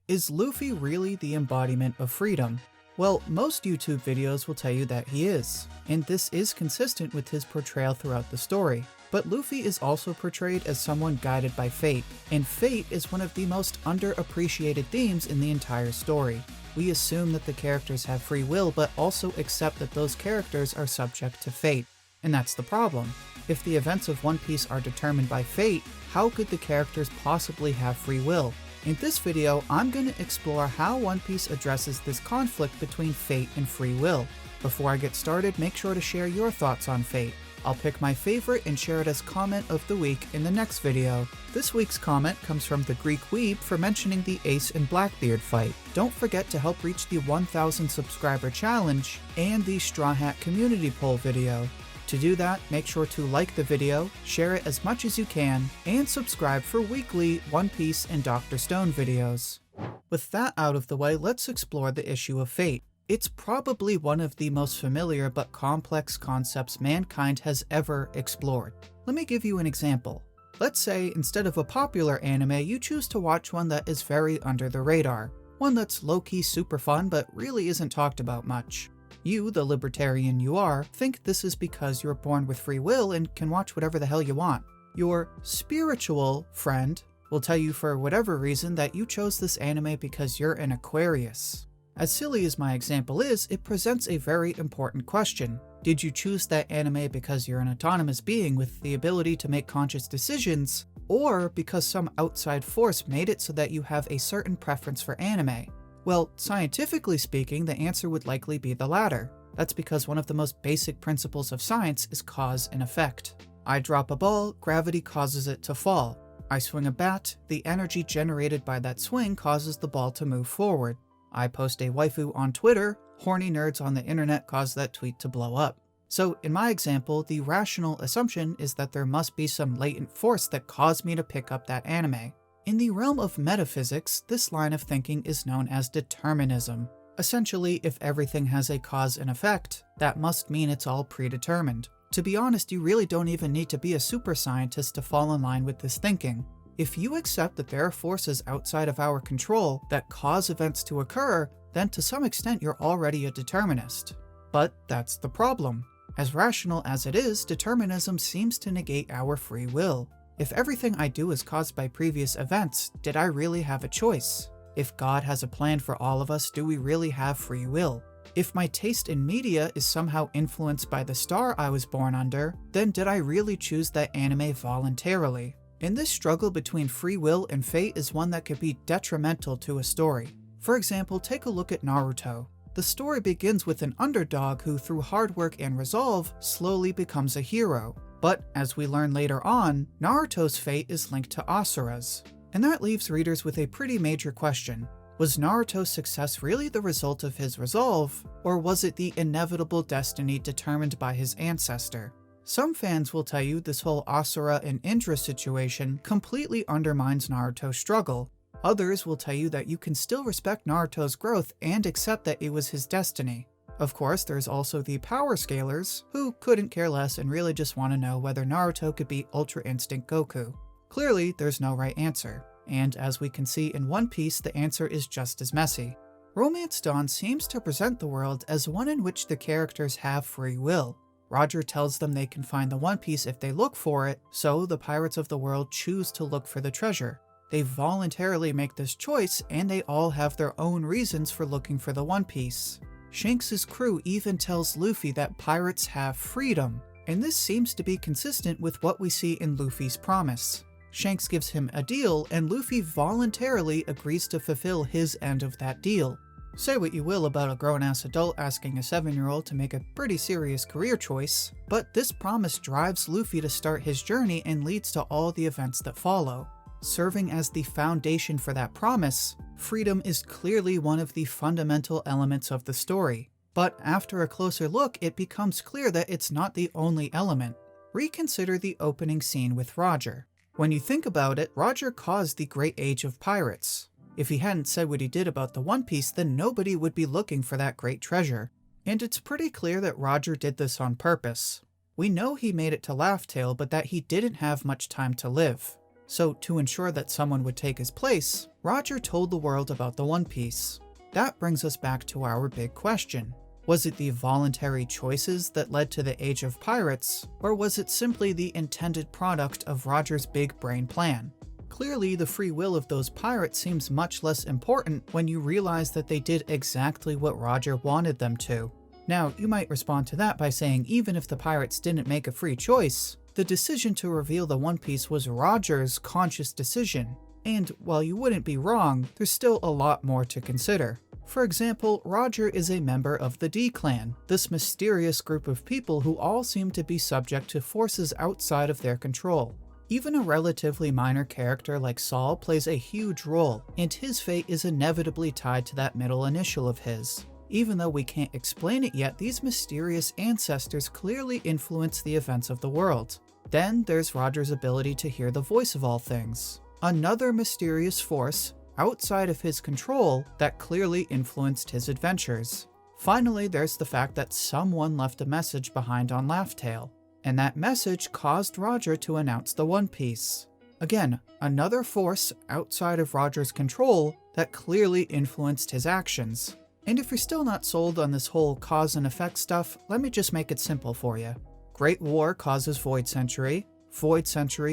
Is Luffy really the embodiment of freedom? Well, most YouTube videos will tell you that he is, and this is consistent with his portrayal throughout the story. But Luffy is also portrayed as someone guided by fate, and fate is one of the most underappreciated themes in the entire story. We assume that the characters have free will, but also accept that those characters are subject to fate. And that's the problem. If the events of One Piece are determined by fate, how could the characters possibly have free will? In this video, I'm going to explore how One Piece addresses this conflict between fate and free will. Before I get started, make sure to share your thoughts on fate. I'll pick my favorite and share it as comment of the week in the next video. This week's comment comes from the Greek Weeb for mentioning the Ace and Blackbeard fight. Don't forget to help reach the 1000 subscriber challenge and the Straw Hat community poll video. To do that, make sure to like the video, share it as much as you can, and subscribe for weekly One Piece and Dr. Stone videos. With that out of the way, let's explore the issue of fate. It's probably one of the most familiar but complex concepts mankind has ever explored. Let me give you an example. Let's say instead of a popular anime, you choose to watch one that is very under the radar. One that's low-key super fun but really isn't talked about much. You, the libertarian you are, think this is because you're born with free will and can watch whatever the hell you want. Your spiritual friend will tell you for whatever reason that you chose this anime because you're an Aquarius. As silly as my example is, it presents a very important question. Did you choose that anime because you're an autonomous being with the ability to make conscious decisions, or because some outside force made it so that you have a certain preference for anime? Well, scientifically speaking, the answer would likely be the latter. That's because one of the most basic principles of science is cause and effect. I drop a ball, gravity causes it to fall. I swing a bat, the energy generated by that swing causes the ball to move forward. I post a waifu on Twitter, horny nerds on the internet cause that tweet to blow up. So in my example, the rational assumption is that there must be some latent force that caused me to pick up that anime. In the realm of metaphysics, this line of thinking is known as determinism. Essentially, if everything has a cause and effect, that must mean it's all predetermined. To be honest, you really don't even need to be a super scientist to fall in line with this thinking. If you accept that there are forces outside of our control that cause events to occur, then to some extent you're already a determinist. But that's the problem. As rational as it is, determinism seems to negate our free will. If everything I do is caused by previous events, did I really have a choice? If God has a plan for all of us, do we really have free will? If my taste in media is somehow influenced by the star I was born under, then did I really choose that anime voluntarily? And this struggle between free will and fate is one that could be detrimental to a story. For example, take a look at Naruto. The story begins with an underdog who, through hard work and resolve, slowly becomes a hero. But, as we learn later on, Naruto's fate is linked to Asura's. And that leaves readers with a pretty major question. Was Naruto's success really the result of his resolve, or was it the inevitable destiny determined by his ancestor? Some fans will tell you this whole Asura and Indra situation completely undermines Naruto's struggle. Others will tell you that you can still respect Naruto's growth and accept that it was his destiny. Of course, there's also the power scalers, who couldn't care less and really just want to know whether Naruto could beat Ultra Instinct Goku. Clearly, there's no right answer, and as we can see in One Piece, the answer is just as messy. Romance Dawn seems to present the world as one in which the characters have free will. Roger tells them they can find the One Piece if they look for it, so the pirates of the world choose to look for the treasure. They voluntarily make this choice, and they all have their own reasons for looking for the One Piece. Shanks' crew even tells Luffy that pirates have freedom, and this seems to be consistent with what we see in Luffy's promise. Shanks gives him a deal, and Luffy voluntarily agrees to fulfill his end of that deal. Say what you will about a grown-ass adult asking a 7-year-old to make a pretty serious career choice, but this promise drives Luffy to start his journey and leads to all the events that follow. Serving as the foundation for that promise, freedom is clearly one of the fundamental elements of the story. But after a closer look, it becomes clear that it's not the only element. Reconsider the opening scene with Roger. When you think about it, Roger caused the Great Age of Pirates. If he hadn't said what he did about the One Piece, then nobody would be looking for that great treasure. And it's pretty clear that Roger did this on purpose. We know he made it to Laugh Tale, but that he didn't have much time to live. So to ensure that someone would take his place, Roger told the world about the One Piece. That brings us back to our big question. Was it the voluntary choices that led to the Age of Pirates, or was it simply the intended product of Roger's big brain plan? Clearly, the free will of those pirates seems much less important when you realize that they did exactly what Roger wanted them to. Now, you might respond to that by saying even if the pirates didn't make a free choice, the decision to reveal the One Piece was Roger's conscious decision. And while you wouldn't be wrong, there's still a lot more to consider. For example, Roger is a member of the D-Clan, this mysterious group of people who all seem to be subject to forces outside of their control. Even a relatively minor character like Saul plays a huge role, and his fate is inevitably tied to that middle initial of his. Even though we can't explain it yet, these mysterious ancestors clearly influence the events of the world. Then there's Roger's ability to hear the voice of all things, another mysterious force outside of his control that clearly influenced his adventures. Finally, there's the fact that someone left a message behind on Laugh Tale, and that message caused Roger to announce the One Piece. Again, another force outside of Roger's control that clearly influenced his actions. And if you're still not sold on this whole cause and effect stuff, let me just make it simple for you. Great War causes Void Century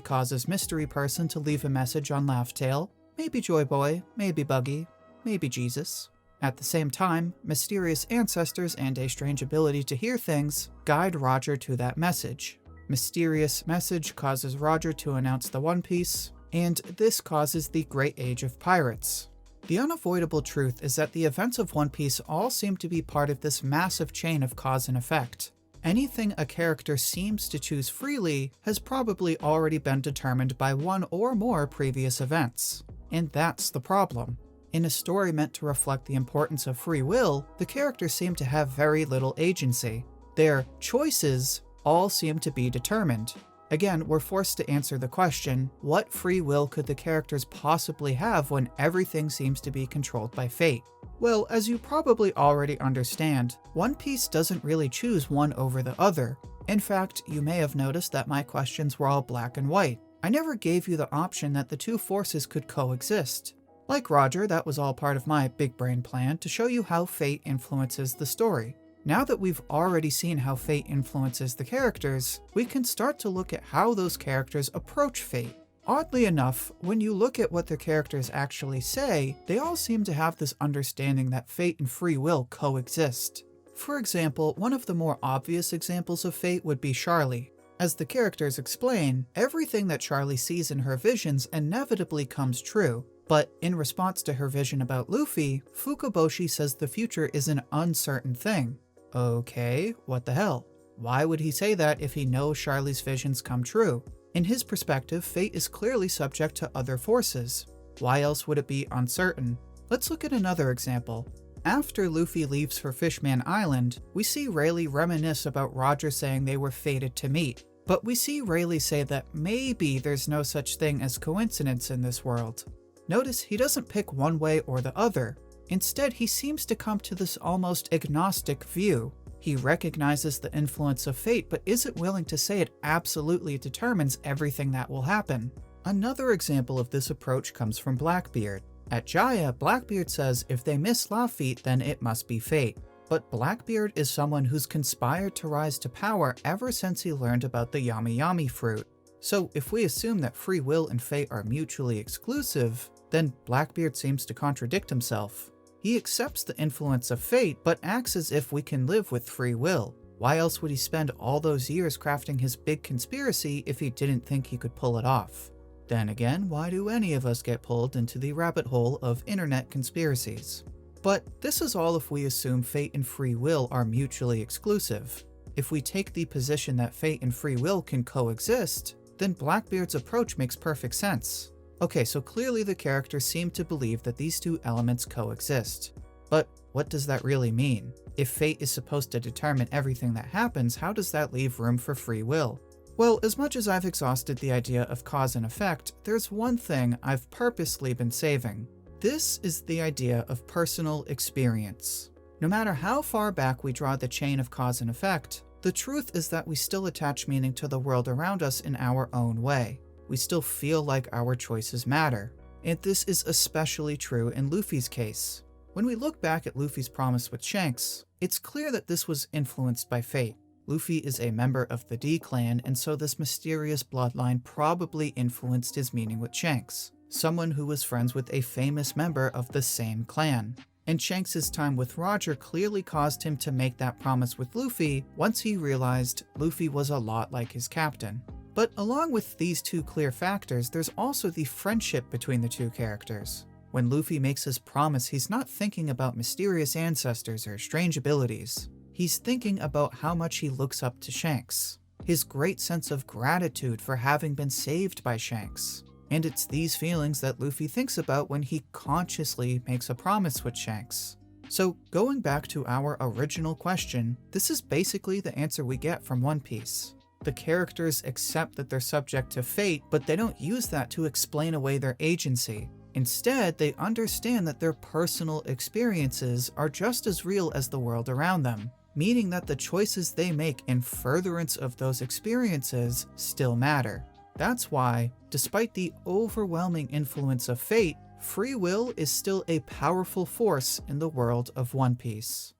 causes Mystery Person to leave a message on Laugh Tale, maybe Joy Boy, maybe Buggy, maybe Jesus. At the same time, mysterious ancestors and a strange ability to hear things guide Roger to that message. Mysterious message causes Roger to announce the One Piece, and this causes the Great Age of Pirates. The unavoidable truth is that the events of One Piece all seem to be part of this massive chain of cause and effect. Anything a character seems to choose freely has probably already been determined by one or more previous events. And that's the problem. In a story meant to reflect the importance of free will, the characters seem to have very little agency. Their choices all seem to be determined. Again, we're forced to answer the question, what free will could the characters possibly have when everything seems to be controlled by fate? Well, as you probably already understand, One Piece doesn't really choose one over the other. In fact, you may have noticed that my questions were all black and white. I never gave you the option that the two forces could coexist. Like Roger, that was all part of my big brain plan to show you how fate influences the story. Now that we've already seen how fate influences the characters, we can start to look at how those characters approach fate. Oddly enough, when you look at what their characters actually say, they all seem to have this understanding that fate and free will coexist. For example, one of the more obvious examples of fate would be Charlie. As the characters explain, everything that Charlie sees in her visions inevitably comes true. But in response to her vision about Luffy, Fukaboshi says the future is an uncertain thing. Okay, what the hell? Why would he say that if he knows Charlie's visions come true? In his perspective, fate is clearly subject to other forces. Why else would it be uncertain? Let's look at another example. After Luffy leaves for Fishman Island, we see Rayleigh reminisce about Roger saying they were fated to meet. But we see Rayleigh say that maybe there's no such thing as coincidence in this world. Notice he doesn't pick one way or the other. Instead, he seems to come to this almost agnostic view. He recognizes the influence of fate, but isn't willing to say it absolutely determines everything that will happen. Another example of this approach comes from Blackbeard. At Jaya, Blackbeard says if they miss Lafitte, then it must be fate. But Blackbeard is someone who's conspired to rise to power ever since he learned about the Yami Yami fruit. So if we assume that free will and fate are mutually exclusive, then Blackbeard seems to contradict himself. He accepts the influence of fate, but acts as if we can live with free will. Why else would he spend all those years crafting his big conspiracy if he didn't think he could pull it off? Then again, why do any of us get pulled into the rabbit hole of internet conspiracies? But this is all if we assume fate and free will are mutually exclusive. If we take the position that fate and free will can coexist, then Blackbeard's approach makes perfect sense. Okay, so clearly the characters seem to believe that these two elements coexist. But what does that really mean? If fate is supposed to determine everything that happens, how does that leave room for free will? Well, as much as I've exhausted the idea of cause and effect, there's one thing I've purposely been saving. This is the idea of personal experience. No matter how far back we draw the chain of cause and effect, the truth is that we still attach meaning to the world around us in our own way. we still feel like our choices matter. And this is especially true in Luffy's case. When we look back at Luffy's promise with Shanks, it's clear that this was influenced by fate. Luffy is a member of the D clan, and so this mysterious bloodline probably influenced his meeting with Shanks, someone who was friends with a famous member of the same clan. And Shanks' time with Roger clearly caused him to make that promise with Luffy once he realized Luffy was a lot like his captain. But along with these two clear factors, there's also the friendship between the two characters. When Luffy makes his promise, he's not thinking about mysterious ancestors or strange abilities. He's thinking about how much he looks up to Shanks, his great sense of gratitude for having been saved by Shanks. And it's these feelings that Luffy thinks about when he consciously makes a promise with Shanks. So going back to our original question, this is basically the answer we get from One Piece. The characters accept that they're subject to fate, but they don't use that to explain away their agency. Instead, they understand that their personal experiences are just as real as the world around them, meaning that the choices they make in furtherance of those experiences still matter. That's why, despite the overwhelming influence of fate, free will is still a powerful force in the world of One Piece.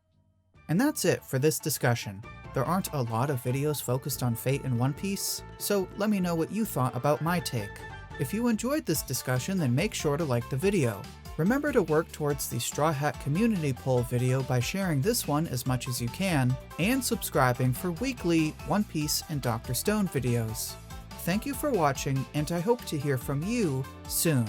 And that's it for this discussion. There aren't a lot of videos focused on fate in One Piece, so let me know what you thought about my take. If you enjoyed this discussion, then make sure to like the video. Remember to work towards the Straw Hat community poll video by sharing this one as much as you can, and subscribing for weekly One Piece and Dr. Stone videos. Thank you for watching, and I hope to hear from you soon.